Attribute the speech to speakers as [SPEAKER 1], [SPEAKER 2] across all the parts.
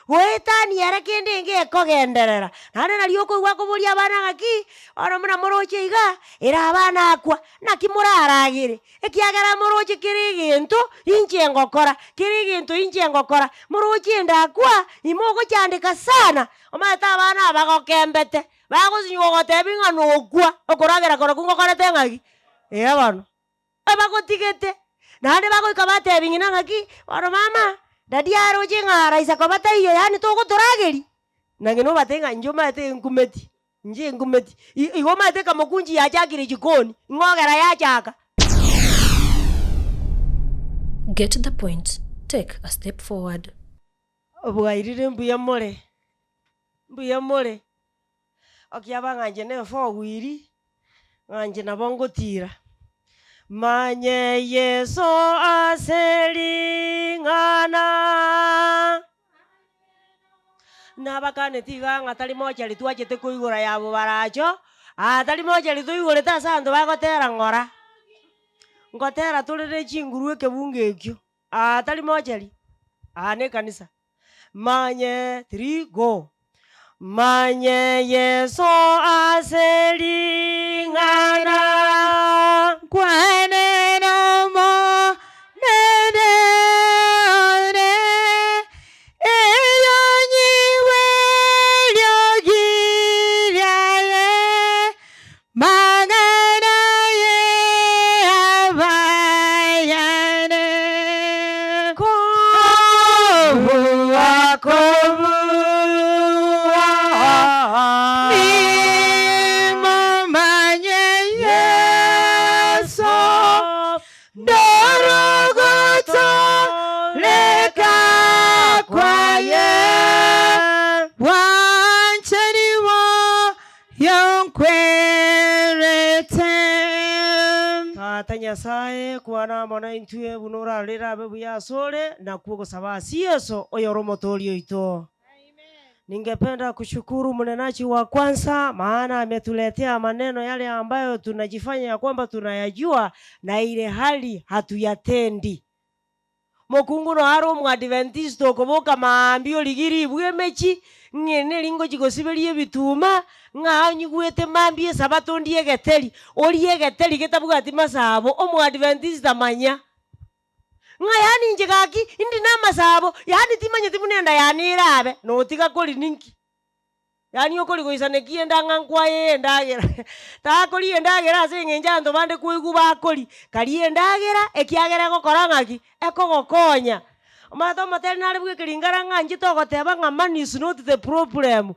[SPEAKER 1] goetani yara kende nge kogenderera nane nari okogwa koboria abana ngaki ono muna moroche iga era abana akwa nakimuraragire ekiagera moroche kiri gento inche ngokora kiri gento inche ngokora moroche ndakwa imogo chandika sana omata abana abagokembete bagosinyo gotebi ng'ano okwa okoragera kora kungokorete ng'aki bano abagotigete nande bagoika batebi ng'ina ng'aki bano mama dadi aroche ng'ara isa kobata iyo yani togotorageri nange no batenga njo mate nkumeti nje nkumeti igo mate kamokunji yachakire jikoni ng'ogera yachaka.
[SPEAKER 2] Get the point. Take a step forward.
[SPEAKER 1] Obwairire mbuya more okiaba ng'anje nefo gwiri ng'anje nabo ngotira manye Yesu aseling'ana nabakane tiga ng'atari mochari twachete kuigura yabo baracho atari mochari tuigurete ase anto bagotera ng'ora ngotera turire chinguru ekebunge ekio atari mochari ne kanisa manye 3 go manye Yesu aseling'ana kwaneno mo nene one eyonyiwe lyogiraye magana ye abayane kobuwa Nyasaye kwana mona intue bunora lera bebu ya sole na kugo sabasi Yesu oyoromo tolio ito. Amen. Ningependa kushukuru mnenaji wa kwanza maana ametuletea maneno yale ambayo tunajifanya ya kwamba tunayajua na ile hali hatuyatendi. Mokungu no haro mwadventisto koboka maambio ligiri bwemechi ngene lingo jigosibelie bituma ng'anyigwete mambie sabato ndiegeteri oriegeteri getabuga ati masabo omwadventista manya ng'ayani njigaki indi na masabo yani timanye timunenda yani irabe no tiga koli ninki yani okoli goisane kienda ng'ankwaye ndagera takoli endagera ase ng'enjanto bande kuiguba akoli kali endagera ekiagera gokora ng'aki ekogokonya Mato materi nari bwe kilingara ng'anje togoteba ng'a money is not the problem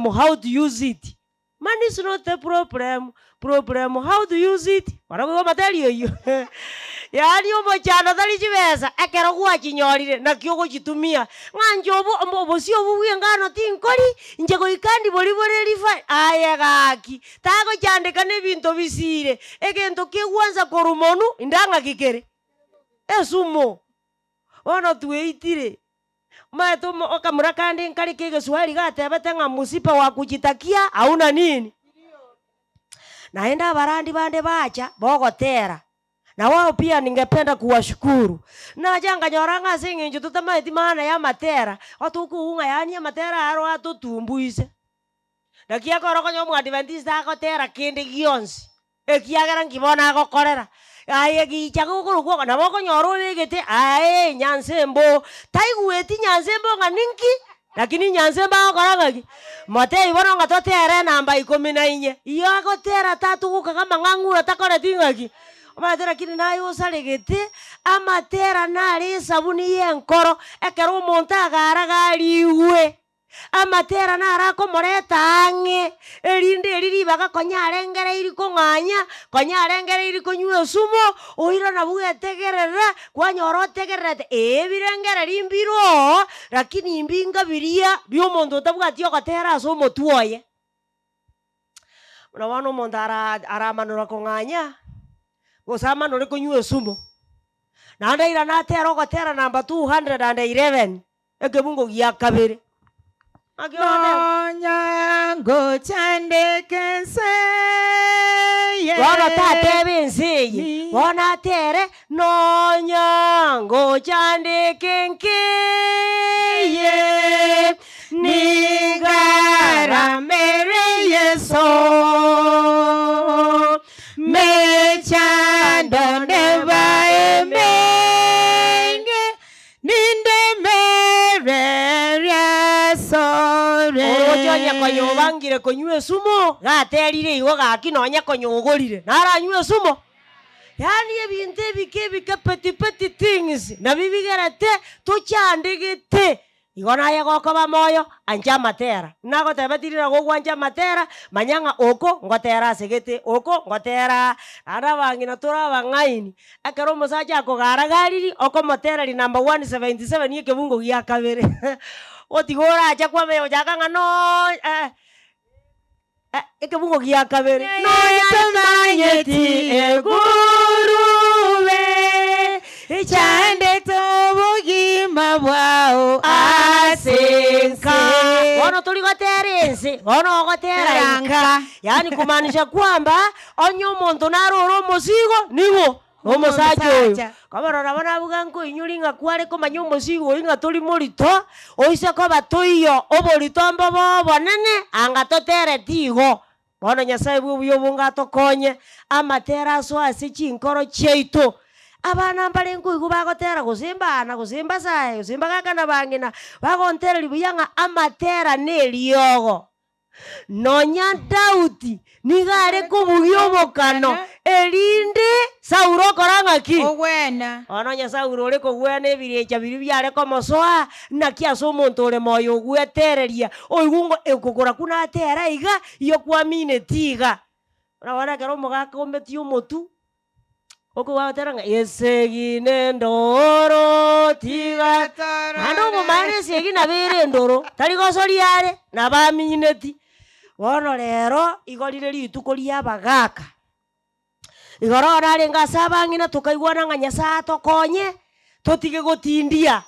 [SPEAKER 1] how to use it. Money is not the problem how to use it. Warago materi yo yani omochano tari chibesa ekero gwa kinyorire na kyogo gitumia ng'anje obo si obuwe ngano tinkori nje goikandi bori rifa ayegaki tago chandika nebinto bisire egento kigwanza korumonu indanga kikere esumo ono tueitire mato okamura kandi nkari kege swali gatebete ng'a musipa wa kujitakia hauna nini naenda barandi bande bacha bogotera na wao pia ningependa kuwashukuru na janga nyoranga singinjo tutamaiti maana ya matera otukuunga yani ya matera aro atutumbuise nakia korokonyo mwadventista akotera kende gionsi ekiagera ngibona agokorera aye gichago kuruko na boko nyoro wegete aye nyansembo taigueti nyansembo nganinki lakini nyansembo akoragaki mate ibona ngatotere namba 14 iyo agotera tatu guka kama ng'ang'ura takore tingaki amatera kini nayo saregete amatera nari sabuni yenkoro ekero omonto agaragariwe amatera narako moreta ang'e erinde eriribaga konyarengere iri kong'anya konyarengere iri konywa sumo oira na bugetegerera kwanyora otegererete ebirengere rimbiro lakini imbinga biria biomonto otabwati ogotera ase omotuoye muna bono omonto aramanora kong'anya gosamanore konywa sumo naende ira natera ogotera namba 211 ekebungo gia kabere
[SPEAKER 3] Nonyango chandeke seye
[SPEAKER 1] Wana tatebe nseye Wana tere Nonyango chandeke nkeye konyobangire konywe sumo gaterire igo gaki nonya konyogorire naranywe sumo. Yani ebintu ebike peti things na bibigerete tuchandigite igo naye gokoba moyo anja matera nagotebetirira gogwanja matera manyanga oko ngotera segete oko ngotera ara bangina tora bangaini akero musacha akogaragariri oko motera ri number 177 ni kebungo gya kabere otigora acha kwa meyo jakanga no ekebungo gya kabere no yatamanyeti egurube
[SPEAKER 3] Chande tobugima bwao
[SPEAKER 1] asenka. Wono tuligoterense, wono goteranga. Yani kumaanisha kwamba onyo muntu naroro musigo nigo omusacho. Kabarora bana buganko inyuringa kware ko manyo musigo inga tuli morito oise ko batoyo oboritombo bo bonene anga totere tigo. Bono Nyasaye bubuyo bunga tokonye amatera so asichinkoro cheito. Abana mbalengo igo bagotera guzimba sae guzimba gakana bangina bagontera libuyanga amatera neliogo nonya Dauti nigare kubuyobokano erinde Sauro koranga ki
[SPEAKER 3] ogwena
[SPEAKER 1] ononya Sauro le kogwena ebirecha biri byare komosoa nakiaso omonto ole moyo gwetereria oigungo ekogora kuna atera iga iyo kwa mine tiga ora kero mogaka ombeti omotu oko wateranga esegine ndoro tiga ano mumane segina bere ndoro tari gosoriare na bamineti wono rero igorire rituko ria bagaka igoro rari ngasabangina tukaigwana nga Nyasaye tokonye totige gotindia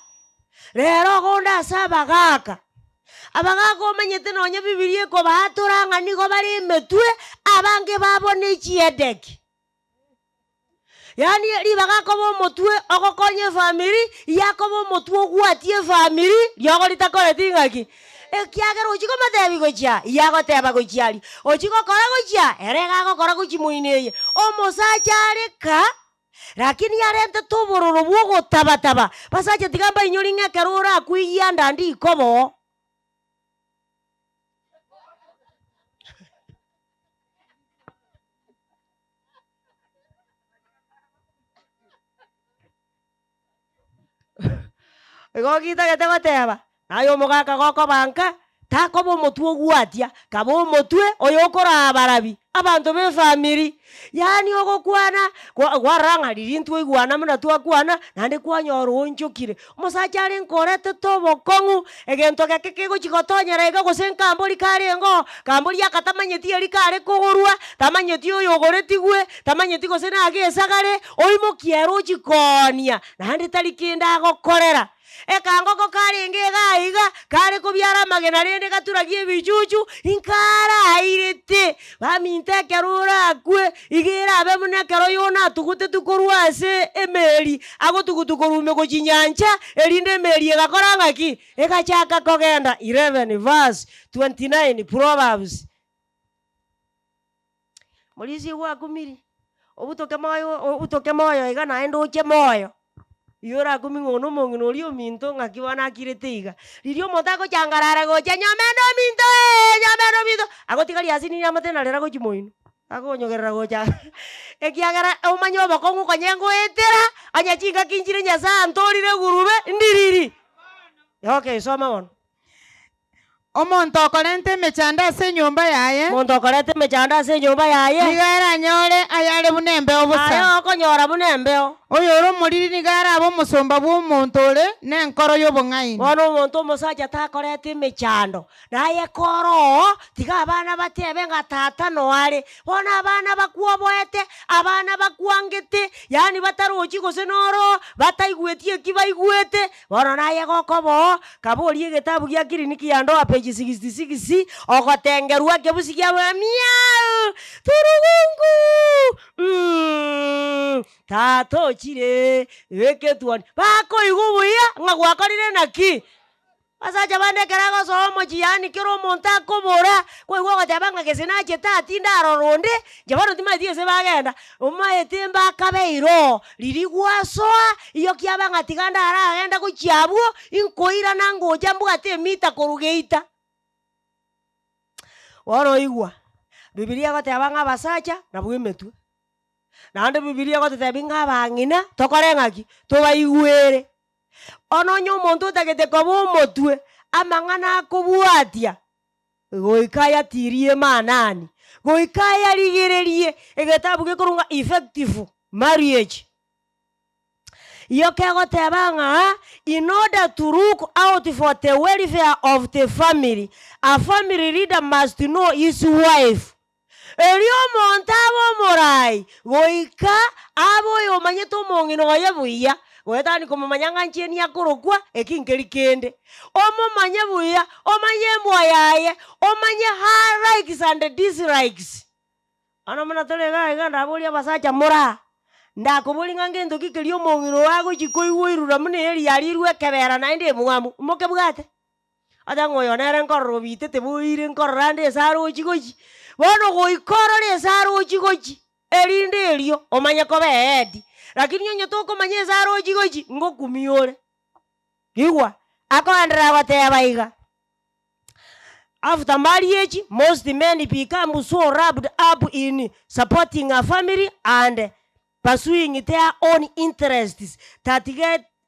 [SPEAKER 1] rero gonda sabagaka abagaka omenyete nonya Bibilia ko baturanga nigo bari metwe abange babone chiedeki. Yani ribagakobo motwe ogokonye family yakobo motwe gwatie family ryogo litakore tingaki ekiagero uchiko matebi gocha yago teba gochiali uchiko kora gocha erega gokora gochimuineye omosachareka lakini yarente tubururu bwo tabataba basaje tigamba inyoringa kerura kuiya ndandi ikobo ego kita gete goteba nayo mogaka goko banka takobo motwe gwatia kabo motwe oyo kora barabi abantu be family yani ogokwana gwaranga ririntu igwana muna twakwana nande kwanyoro onchokire musachare nkorete tobo kongu egento gake gochigotonyera ega gosenka ambori kare ngo kambori akatamanyeti eri kare kogorwa tamanyeti oyo goretigwe tamanyeti gosena agesagare oimo kiero chikonia nande tarikinda gokorera ekangoko karenge gaiga kare kubyara magena rende gaturagie bijuju inkara airete baminte kerura akwe igira abe munekero yona tugute tukorwase emeri ago tugutukorume go chinyanja erinde emeri egakoranga ki egachaka kogenda 11 verse 29 Proverbs Mulisi wa kumiri obutoke moyo iga naendo uche moyo yora kumingono mongino rio minto ngakibana kireteiga lirio motako changarara gocha nyameno minto agotikali asini yamatena lera gochi moino agonyogerera gocha ekiagara omanyo bokongu konyengo etera anyachika kinjire Nyasaye antorire gurube ndiriri okay soma on
[SPEAKER 3] omonto okorente mechanda ase nyumba yaye
[SPEAKER 1] monto okorente mechanda ase nyumba yaye
[SPEAKER 3] nigara nyore ayare bunembe obusa
[SPEAKER 1] ayo okonyora bunembeo
[SPEAKER 3] oyo oro moriri nigara abo musomba bwo omonto ore nenkoro y'obong'aini
[SPEAKER 1] bono omonto omosacha takorete emechando naye koro tiga abana batebe nga tata noare bono abana bakuoboete abana bakwangete yani batarochi gose noro bataigwetie eki baigwete bono naye gokobo kaborie egetabu gia kiriniki ya ndoa page 66 ogotengerwa kebusi gia miau turugungu tato chire weketuani bako igubuya nga gwakorire naki basacha bandekerago somo chiani kero monta kobora kwa igwa gotebanga gesena cheta tinda roronde jabaro timatie se bagenda umaete mbakabeiro riri gwasoa iyo kiabanga tiganda ara agenda kuchiabuo inkoira nango jambu ate mita korugeita woro igwa Biblia goteba ng'abasacha nabwo emetwe naende Biblia goteba ng'abang'ina tokore ng'aki tobaigwere ononye omonto otagete koba omotwe amang'ana akobwatia goika yatirie manani goika yarigererie egetabu gekorunga effective marriage iyo kegoteba ng'a in order to look out for the welfare of the family, a family leader must know his wife. Eri omonto abo morai goika abo yomanyete omong'ino goye buya goetani komomanya ng'ancheni akorokwa ekinkeri kende omomanye buya omanye embwa yaye omanye her likes and dislikes ana muna tole gae ndabori abasacha mora ndakobori ng'ange ento kikeri omong'ino wago chikoigweirura muna eri yarirwe kebera naende mwamu moke bwate ata ngoyo nere nkororo bitete boire nkororande esaro chigochi bono goikorora esaro chigochi erinde erio omanye kobe edi lakini nyonyo tokomanya esaro chigochi ngokumiore igwa akoendelea goteba iga after marriage most men become so wrapped up in supporting a family and pursuing their own interests that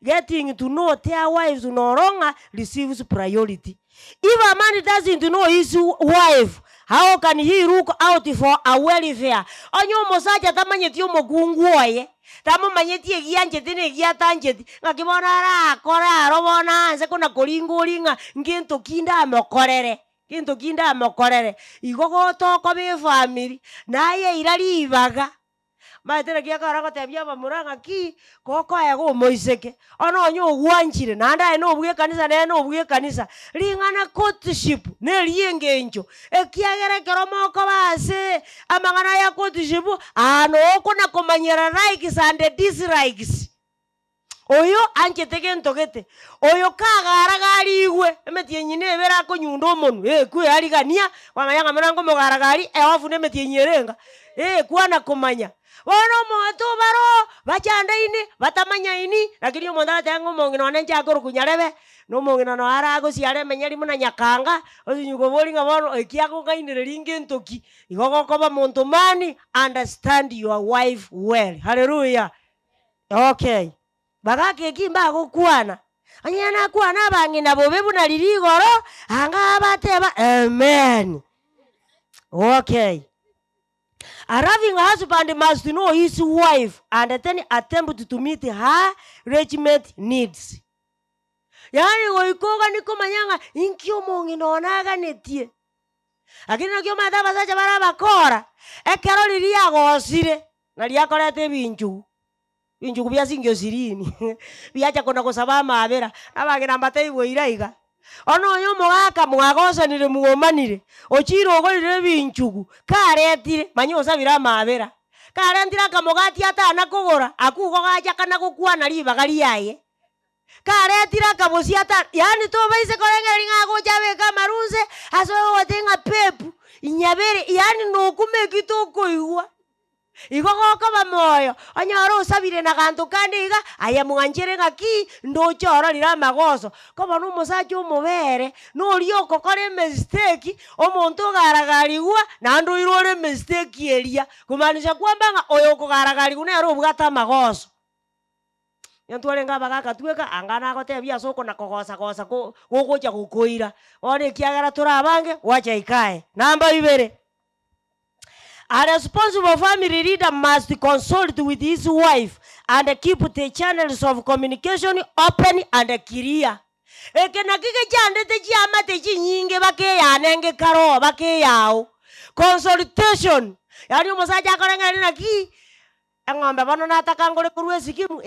[SPEAKER 1] getting to know their wives no longer receives priority. If a man doesn't know his wife, how can he look out for a welfare? Onyo mosacha tamanyeti omogunguoye tamomanyeti egiancheti negiatancheti ngakibona arakora arobona anse kona koringoringa ngento kinda amokorere igogotoko be family naye irari ibaga maitera kiakara gotebia bamuranga ki koko ego moiseke ono onyo ogwanchire nanda no obuge kanisa ne no obuge kanisa ringana courtship ne riengencho ekiagere keromoko base amangana ya courtship ano okona komanyera likes and dislikes oyo anchete ntogete oyo kagara garigwe emetienyine ebera konyundo omonu kwe arigania kwamanyanga merango mogaragari ofu ne metienyierenga kwana komanya bono moto baro bachandaine batamanyaini lakini omonto atenga omong'ina one nchakoro kunyarebe nomong'ina no arago siare menyari muna nyakanga osinyugo boringa bono ekiago gainere ngentoki igogokoba monto mani understand your wife well. Hallelujah. Okay. Bagake kimba gokwana anyana kwana bang'ina bobe buna lirigoro anga bateba amen. Okay. A loving husband must know his wife and then attempt to meet her regiment needs. Yani goikoga niko manyanga inkio mong'ino onaga netie. Lakini nakio mataba sacha barabakora ekero liria gosire na liakorete binju bya singio sirini biacha kona gosaba mabera abagera mbatei boiraiga ono oyo mogaka mwagosanire mugomanire ochiro ogorire binchugu karetire manyo sabira mabera karentira kamogati atana kogora akugo gacha kana gokwana libagari yaye karetira kabosi ata yani to baise korengeri ngago jabe kamarunze aso otenga pepu inyabere yani no kumekito koigwa igogoko bamoyo onyoro osabire na ganto kandi iga aya mwanjere ngaki ndochoro lira magoso koba no musacho omobere no rioko kore mistake omonto garagariwa na ndo irore mistake eria kumanisha kwamba nga oyo kogaragariwa na ro bugata magoso yantware ngaba gaka tweka angana gotebia soko na kogosa gogocha gukoira one kiagara turabange wacha ikae namba 2. A responsible family leader must consult with his wife and keep the channels of communication open and clear. Ekena kike chande te chiama te chinyinge bake yanenge karo bake yao. Consultation. Yani umusaja korengani na ki ng'ombe bono nataka ngore kurwe sikimu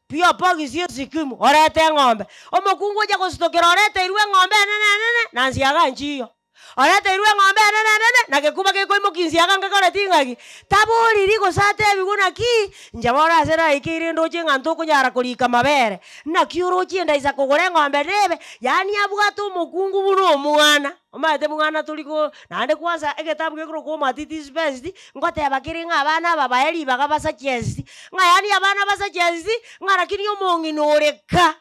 [SPEAKER 1] pia pogi sio sikimu orete ng'ombe omokungu ja gostokera orete irwe ng'ombe nene nansiaga nchiyo orete irwe ng'ombe nene na gekuba ke koimo kinsiaga ngakore tingagi tabori rigo sate biguna ki njabora sera ikiri ndoje nganto kunyara kulika mabere na kiuro chienda isa kugore ng'ombe rebe yani abugatu omokungu buno omwana omate mwana tuliko nande kwanza egetabu gekro ko matiti best ngote bakiringa abana babaeli bagabasa chesti ngayani abana basa chesti ngara kinyo mong'ino oreka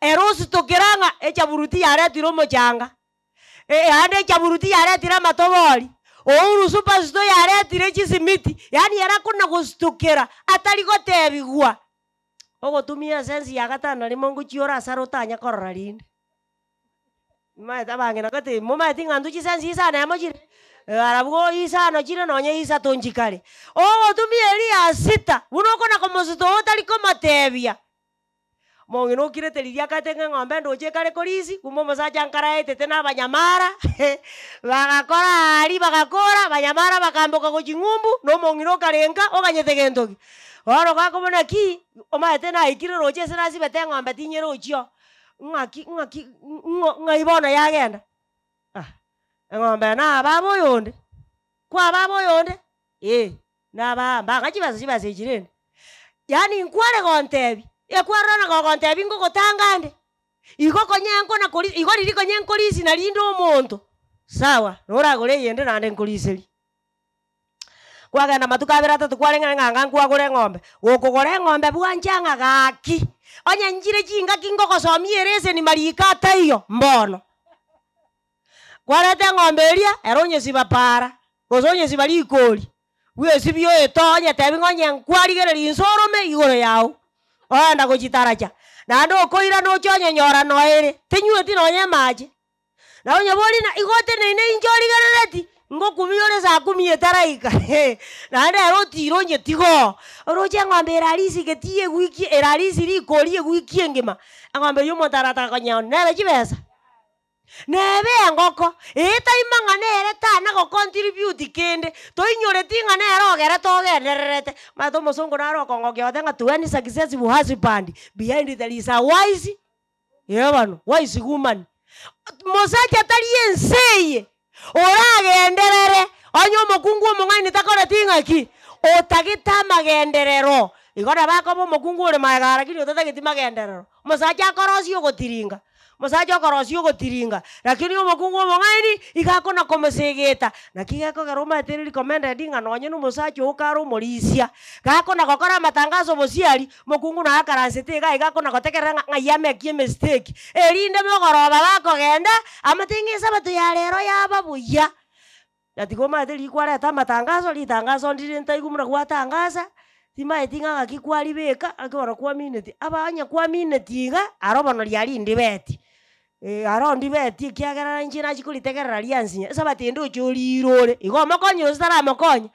[SPEAKER 1] erosi tokeranga echa buruti yare tiro mochanga ande chaburuti yaretire matobori ouru supersto yaretire chisimiti yani yarakuna gustukira atari gotebigwa ogotumia sensi ya gatano rimo nguchiora asara utanya korora rinde maeta bangena kati mumaeti ng'andu chisensi isana yamochire arabugo isano chire nonye isa tonjikare ogotumia eria sita bunokona komosito otari komatebia mong'ina okireteriria katenge ng'ombe ndoche kare korisi kumo mosacha nkaraetete n'abanyamara bagakora ari bagakora banyamara bakamboka goching'umbu nomong'ina okarenga oganyete gentoki bono gakobona ki omaete naikire roche ase nasibete ng'ombe tinyere ochio ng'ai bono yagenda eng'ombe naba boyonde kwaba boyonde naba mbanga chibasa echirende yani nkware gontebi ekwarana gogontebi ngogotangande igo konyenko na kori igo riri konyenko risi na rinde omonto sawa noragore yende nande nkoriseri kwagenda matuka abere atatu kwareng'ana ng'anga nkwagore ng'ombe gokogora ng'ombe bwanchang'a gaki onye njire chinga kingogosomia erese ni marika ataiyo mbono kwarete ng'ombe eria ero onyesiba para goso onyesiba rikori bwesibio etonye tebi ng'onye nkwarigereri nsorome igoro yao oenda gochitaracha naende okoira nochonyenyora noere tenyueti nonye mache na onye borina igote neine inchorigerereti ngokumiore saa kumi etaraika naende ero otiro onye tigo oroche ng'ombe erarisi geti egwiki erarisi rikori egwiki engima eng'ombe eri omonto arataka konyao nebe chibesa nebe engoko etaima ng'ana ere tana gocontribute kende toinyoreti ng'ana ere ogere togendererete maete omosongo naro okong'okia ng'a to any successful husband behind there is a wise yebano wise woman mosacha tari enseye oragenderere onye omokungu omong'aini takoreti ng'aki otagete amagenderero igora bakoba omokungu ore magara kiri otatageti magenderero mosacha akorosi ogotiringa mosacha okorosi ogotiringa lakini omokungu omong'aini igakona komosegeta naki gekogera omaete recommended ng'a nonye na omosacha okare omorisia gakona gokora amatangazo bosiari mokungu naakaransete iga igakona gotegerera ng'ai amekie mistake erinde mogoroba bakogenda amateng'esa bato ya rero yaba buya natigo omaete rikwareta amatangazo ritangazo ndire ntaigu muna gwatangasa timaeti ng'a gaki kwaribeka akibora kwa minute abanya kwa minute iga arobono riari ndibeti aro ndibeti ekiagerera inche nachikoritegerera riansinya ase abatende ochorirore igo omokonye ose taramokonye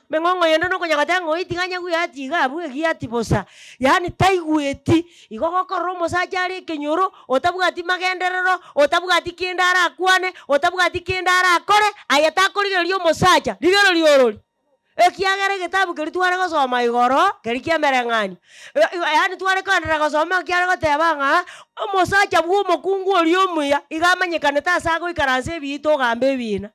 [SPEAKER 1] meng'ong'o yende nokonyagota ng'oiti ng'anyaguyati iga abwo egiati bosa yani taigweti igo gokorora omosacha are ekenyoro otabwati magenderero otabwati kende arakwane otabwati kende arakore aya takorigereria omosacha rigereria orori ekiagera egetabu keri tware gosoma igoro keri kiamere ng'ani yani tware koenderera gosoma kiare goteba ng'a omosacha bwa omokungu ori omuya iga amanyekanete ase agoikaransa ebiito ogamba ebina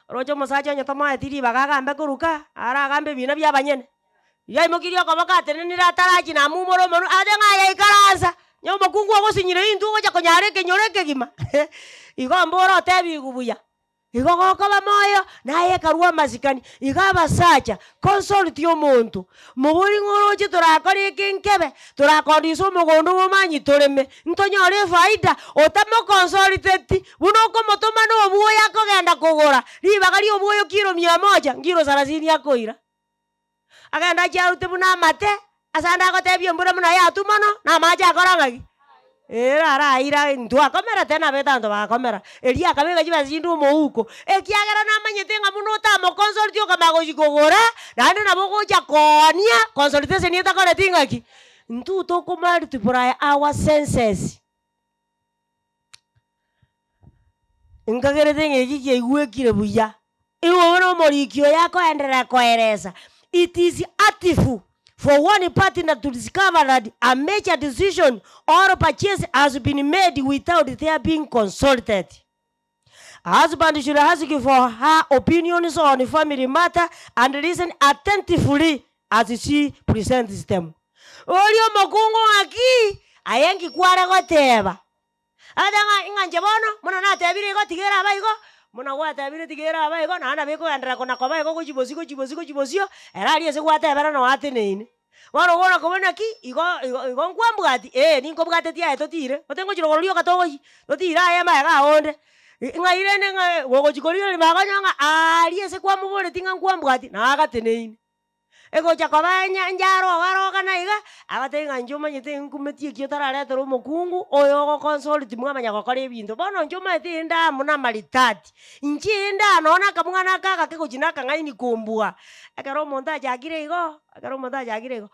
[SPEAKER 1] roche omosacha onye tomaeti ribaga agambe koruka ara agambe ebina bia abanyene yaimokirie okoboka atenenire atarachi namumora omonu ade ng'a yaikaransa nye omokungu ogosinyire intu ogocha konyara ekenyoro ekegima igo mbora otebigu buya igo gokoba moyo naye karua amasikani iga abasacha consult omonto mobori ng'oroche torakora ekenkebe torakondisa omogondo bomanyi toreme ntonyore efaida otamoconsulteti buna okomotoma na obuoyo akogenda kogora ribaga ria obuoyo kiro 100 ngiro 30 akoira agenda chiarute buna amate asanda agotebia mbura muna yatu mono na amache akora ng'aki araira ntwakomera tena betanto bakomera eria akabega chibasa chinde omouko ekiagera namanyete ng'a buna otamoconsulti okamagochi kogora naende nabo gocha konia consultation etakoreti ng'aki ntu tokomultiply our senses nkagerete ng'eki kiaigwekire buya iwowe na omorikio yakoenderera koeresa it is artful for one partner to discover that a major decision or purchase has been made without their being consulted. A husband should ask for her opinions on family matter and listen attentively as she presents them. Olio mokungu aki ayengi kware goteba. Adanga inganje bono muna natebire go tigera abaigo muna gwatabire tigera abaigo nana beko andra kona kwa baigo gochibosio erari ese gwatebera no ateneine. Wano gona kobona ki igo nkwambwati ninko bwate tia etotire otengo chirogoro lio katogoyi totira aya maga onde ngairene nga gogo chikorire maganya ali ese kwa mubore tinga nkwambwati na agateneine ego chakobanya njaro waroga naiga abatenga njuma nyete nkumetie kio tararetero mukungu oyo go consult mwamanya gokora ebintu bono njuma etinda muna maritati nchinda nona kamwana kaka keko jinaka ngaini kumbua akaro monta jakire igo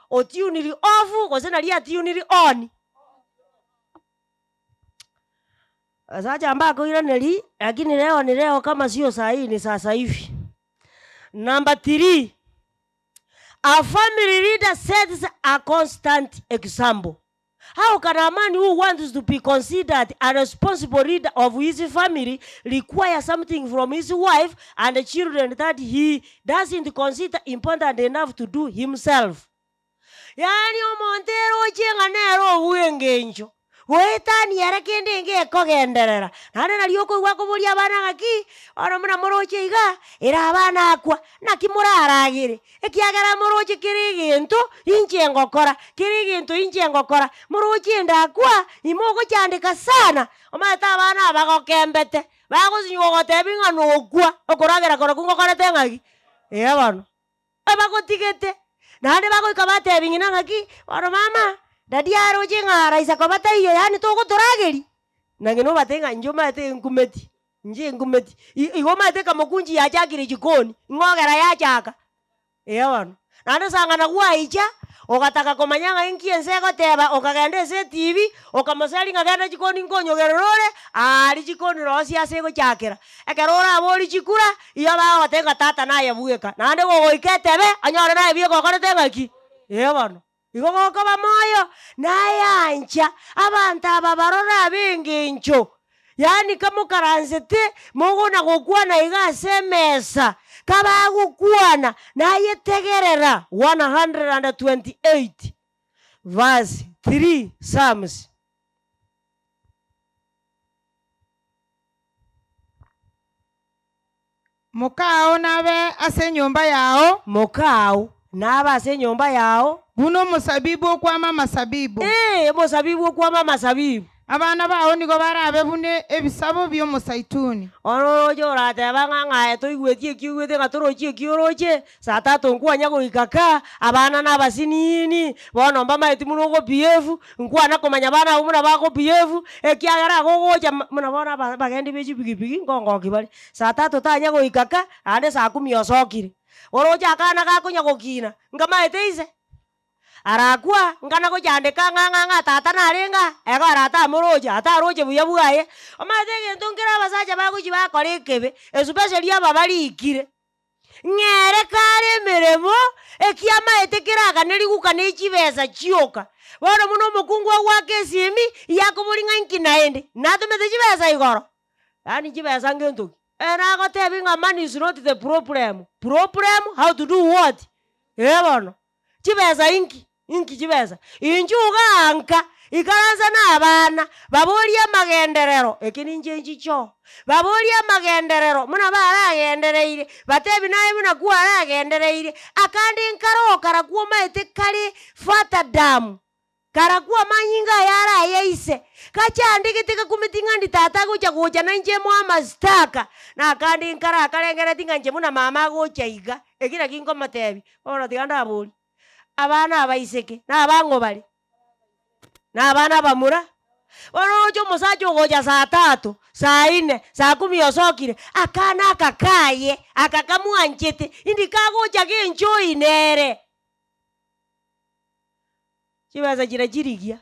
[SPEAKER 1] otuniri off gosena ria tuniri on asacha ambako ile neli lakini leo ni leo kama sio saa hii ni sasa hivi. Number 3, a family leader sets a constant example. How can a man who wants to be considered a responsible leader of his family require something from his wife and the children that he doesn't consider important enough to do himself? Yani omontero chenga nero uengenjo. Goetani yarakende nge kogenderera. Nane na lioko wako buli abana ngaki ono muna moroche iga era abana akwa nakimuraragire. Ekiagara moroche kiriginto inche ngokora. Moroche ndakwa imogo cyandika sana. Omata abana bagokembete. Bagozinyogote binga nokwa okoragera korokungokorete ngaki. Bano. Abagotigete. Nane bagoikabate bingina ngaki ono mama dadi aro jenga isa kwa bata iyo yani toko torageri nangeno batenga njoma ate nkumeti igoma ate kamukunji ya chakire jikoni ngogera ya chaka bano nane sangana kwa icha okataka komanyanga inkiense goteba okagende se TV okamasali ngagenda jikoni nkonyogerore ali jikoni rosi ase go chakira ekerora abori chikura iyo ba batenga tata naye bueka nande go iketebe anyore naye biye gokorete ngaki bano igogoko bamoyo nayancha abantu aba barora bengencho yani kamukaranzete mugona gokwana igasemesa kabagukwana naye tegerera 128 verse 3 Psalms.
[SPEAKER 3] Mukao nabe ase nyumba yao
[SPEAKER 1] naba ase nyumba yao
[SPEAKER 3] buno musabibu okwama masabibu
[SPEAKER 1] musabibu okwama masabibu
[SPEAKER 3] abana bawo nigo barabe bune ebisabo byo musaituni
[SPEAKER 1] orojo rateba ng'ang'aye toigwetie kiugwete gatorochie kioroche saa 3 nkwanya goikaka abana nabasinini bono mba maiti muno go PF nkwana komanya bana umuna bako PF ekiagera gogocha muna bona bagendi bechi pigipigi ngongoki bari saa 3 tanya goikaka ande saa 10 osokire oroja akana gakonya gokina ngamaete ise arakwa ngana ko jandeka nganga tata narenga ego arata moroja ataroje buya buaye omatege ntonkera basaja baguji bakorekebe especially ababali ikire ngere kare meremo ekiama etekeraga neriguka nechibesa chioka bono muno mukungu wake simi yakobulinga nkinaende natumete chibesa igoro yani chibesa ngento ena gotebi nga money is not the problem how to do what bono chibesa inki chibesa injuga anka ikaranza n'abana babolia magenderero ekininje nchicho babolia magenderero muna baragendereire batebi naye muna kuwa aragendereire akandi nkaro karakuwa maete kali fata damu karakuwa manyinga yara yeise kachandikiteka kumitinga ndi tata gocha nanje mwa staka na kandi nkara akarengera tinga nje muna mama gocha iga ekira kingo matebi ono tiganda abuli abana abaiseke n'abango bali n'abana bamura orojo musajo goja saa 3 saa 4 saa 10 osokire akana akakaye akakamwanchete indikagocha gencho inere chibaza jiragirigia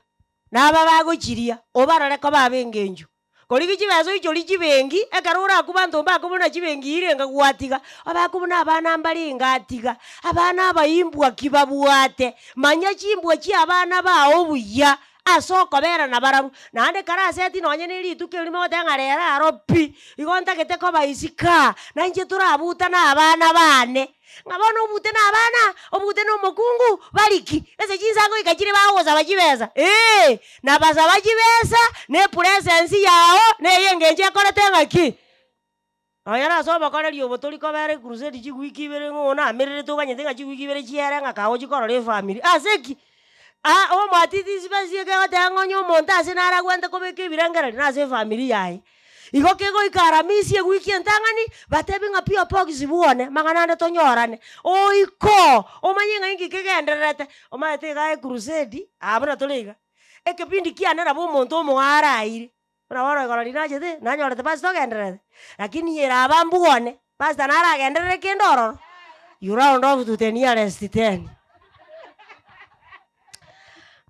[SPEAKER 1] naba bagochiria obarare ko babengenjo koligi chibazo icho lichibengi ekarura kubantu bakubona chibengi irenga gwatiga abakubona abana mbali ngatiga abana abayimbwa kibabuate manya chimbwa chi abana bawo buya asoko bera na barabu nande karaseti nonye nilituke limo tengarera aropi igonta keteko baisika nanje turabuta na abana bane ngabona obute na abana obute no mukungu baliki ese chinsango ikachire bawoza bajibeza na baza bajibeza ne presence yao ne yengenje korete ngaki ayana soba kore liobo toliko bere crusade chigwiki bere ngona amerere toganye tenga chigwiki bere chiere ngakawo chikoro le family aseki o matiti sibasie ke gatangonyo monta sinara gwente kobeke birangara na se family yae Igo kego ikaramisi wiki entangani batebi nga pio pokisi buone maganande tonyorane. Oiko omanyenga ingi kegenderete omaete ga crusade abona toliga. Ekepindi kianera bo monto moaraire. Ona wara igora linaje de nanyorete pastor genderete. Lakini yera abambuone pastor nara genderere kendoro. You round off to the nearest 10.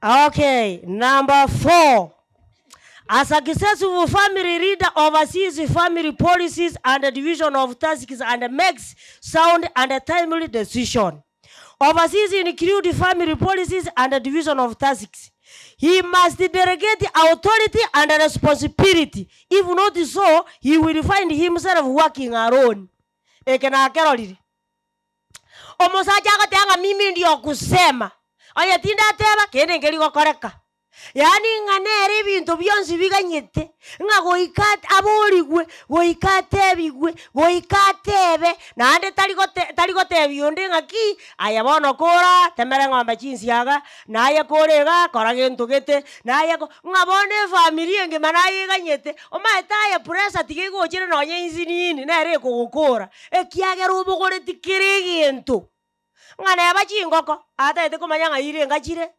[SPEAKER 1] Okay, number 4. As a successful family leader oversees family policies and the division of tasks and makes sound and timely decision. Overseas include family policies and the division of tasks. He must delegate authority and responsibility. If not so, he will find himself working alone. Ekena kerolire. Omusacha akatenga mimi ndio kusema. Oye tinda teba kende ngeli gokoreka. Yani nganere bintu byonsi biganyete nga goikate aborigwe goikate bigwe goikatebe nande taligote bionde ngaki aya bono kora temere ngombe chinsiaga naye korega koragento gete naye ngabone familia nge manaye ganyete omaetaye pressure tigigochire nonye inzinini nere kugukora ekiagera ubugore tikirigento ngane abachingoko ataete kumanya ngaire ngachire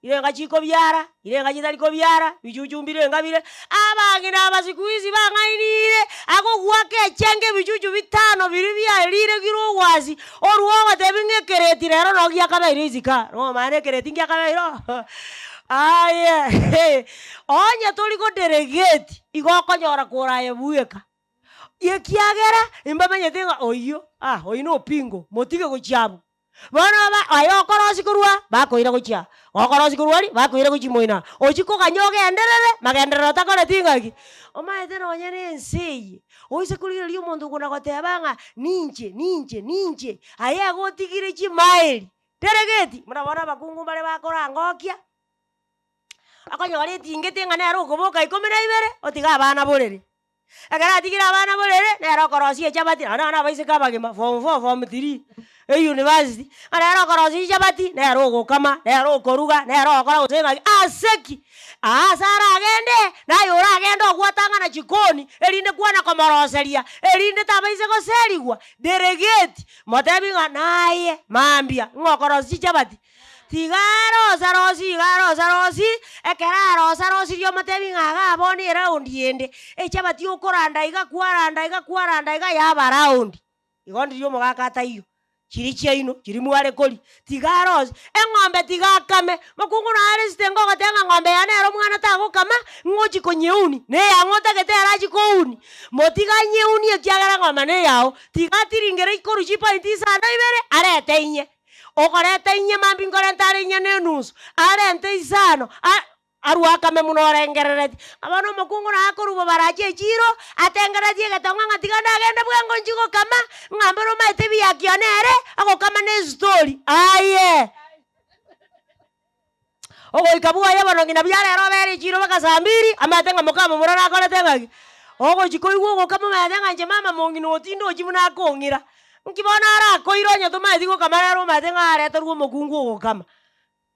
[SPEAKER 1] irenga chiko byara irenga chitali ko byara bijujumbire ngabire abangina abasikuizi bangainire akogwake chenge bijuju bitano biri byalire giro wazi oruwa tebingekereti rero no gyakabaire izika no mane kereti gyakabairo aye onye tuli ko delegate igokonyora kuraye bueka yekiagera imbamenye tenga oyo oyino pingo motige gochabu bana ba ayo korosi kurwa bakoira gocha okorosi kurwari bakoira gochimoina ochiko kanyoge enderere magenderero takore tingaki omaete nonyene enseye oise kulire lyo mondu kuna gotebanga ninche aye gotigire chimaeli delegate murabona bakungu bare bakora ngokia akonyore tingete ngane ro goboka 12 otiga abana borere agara tigira abana borere nero korosi echabati ana baise kabagema form 4 form 3 university nero korosi echabati nero gokama nero koruga nero okora usenga aseki asara agende nayo agende ogwatanga na chikoni erinde kwana komoroseria erinde tabaise goserigwa delegate motebinga naye mambia ngokorosi echabati tigaro sarosi ekera sarosi ryo matebi ngaga aboni round yende echabati ukoranda igakwaranda iga yaba round igondi ryo mogakata iyo chirichia ino chirimware koli tigaro engombe tigakame makungu na areste ngoga tenga ngombe yanero mwana tago kama ngochi konyeuni ne yangota ketera chikouni motiga nyeuni ekiagara ngoma ne yao tigatiringere ikoru chipa intisanda ibere arete inye okoreta inye mambi ngorentare inye nenusu arente isano aruakame munorengerereti abano makungu na akorubo barache chiro atengereti getonga ngatiganda agende bwango njigo kama ngambero maite biakionere ako kama ne story aye ogo ikabua yabano ngina byarero bere chiro bakasambiri amatenga mukama murara akoretengaki ogo chiko igwo kama matenga nje mama mongino otindo chimuna akongira nkibona ara koironya tumaithigo kamarero matenga areta ruo mukungu go kama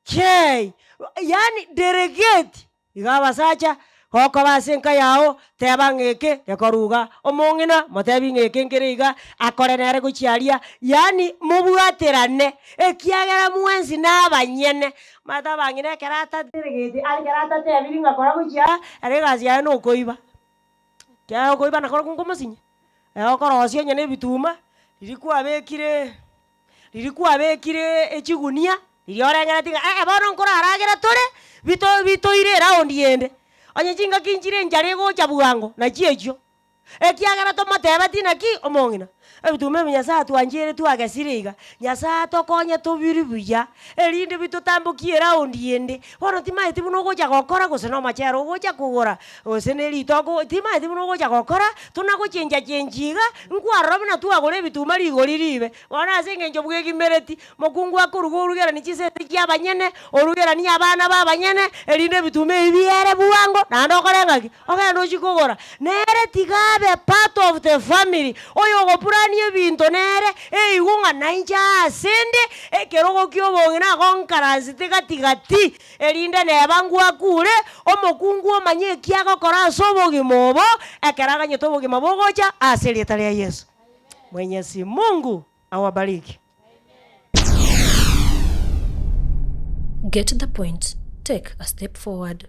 [SPEAKER 1] kei yani delegate igaba sacha koko basenka yao teba ngeke yakoruga omongina motebi ngeke ngeriga akorenere gochiaria yani mubwaterane ekiagera mwenzi nabanyene mata bangine kerata delegate kerata tebiri ngakora gochia aregazi ya no koiba kya koiba nakora kunkomosinye okorosia nyene bituma lilikuwa bekire echigunia liliorengera tinga bono nkora aragera tore bitoire round yende onye chinga kinchire njare gocha bwango na chiecho ekiagera tomateba tinaki omongina ebitume nyasa twanjire twagesiriga nyasa tokonye tobiri buya erinde bitutambukie round yende bono timaiti buno gocha gokora gose no machero gocha kugora gose neri toko timaiti buno gocha gokora tunagochenja chenjiga nkwarro na twagore bituma ligoriribe bona asenge njo bwegi mereti mokungu akurugo urugera ni chisete kya banyene urugera ni abana babanyene erinde bitume ibiere buwango na ndokore ngaki ogendo chikogora nere tiga abe part of the family. Oyo gopurani ebinto nere eigunga nainja asende ekerogo kyobo na konkaransi tigati erinde nebangwa kure omokungu omanye kiago kora sobogi mobo ekeraga nyetobogi mabogocha asilieta ya Yesu. Mwenyezi Mungu awabariki.
[SPEAKER 2] Get the point. Take a step forward.